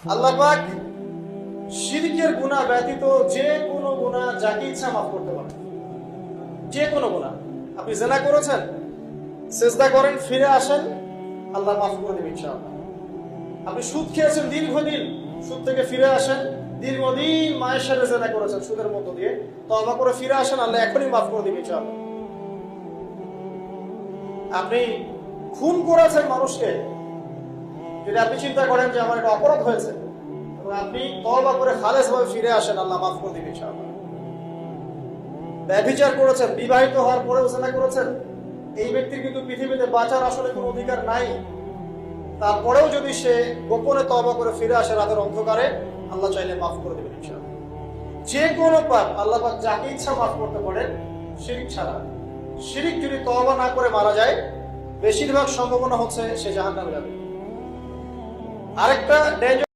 আল্লাহ পাক শিরকের গুনাহ ব্যতীত যে কোনো গুনাহ যাকে ইচ্ছা মাফ করতে পারেন। যে কোনো গুনাহ, আপনি জিনা করেছেন, সিজদা করেন, ফিরে আসেন, আল্লাহ মাফ করে দেবেন ইনশাআল্লাহ। আপনি সুদ খেয়েছেন দীর্ঘদিন, সুদ থেকে ফিরে আসেন, দীর্ঘদিন মায়ের সাথে জিনা করেছেন সুদের মধ্য দিয়ে, তওবা করে ফিরে আসেন, আল্লাহ এখনই মাফ করে দেবেন ইনশাআল্লাহ। আপনি খুন করেছেন মানুষকে, যদি আপনি চিন্তা করেন যে আমার এটা অপরাধ হয়েছে এবং আপনি তওবা করে খালেসভাবে ফিরে আসেন, আল্লাহ মাফ করে দিবেন ইনশাআল্লাহ। ব্যভিচার করেছেন, বিবাহিত হওয়ার পরেও জিনা করেছেন, এই ব্যক্তির কিন্তু পৃথিবীতে বাঁচার আসলে কোনো অধিকার নাই। তারপরেও যদি সে গোপনে তওবা করে ফিরে আসে রাতের অন্ধকারে, আল্লাহ চাইলে মাফ করে দেবেন ইনশাআল্লাহ। যে কোনো পাপ আল্লাহ পাক যাকে ইচ্ছা মাফ করতে পারেন, শিরক ছাড়া। শিরক যদি তওবা না করে মারা যায়, বেশিরভাগ সম্ভাবনা হচ্ছে সে জাহান্নামে যাবে। আরেকটা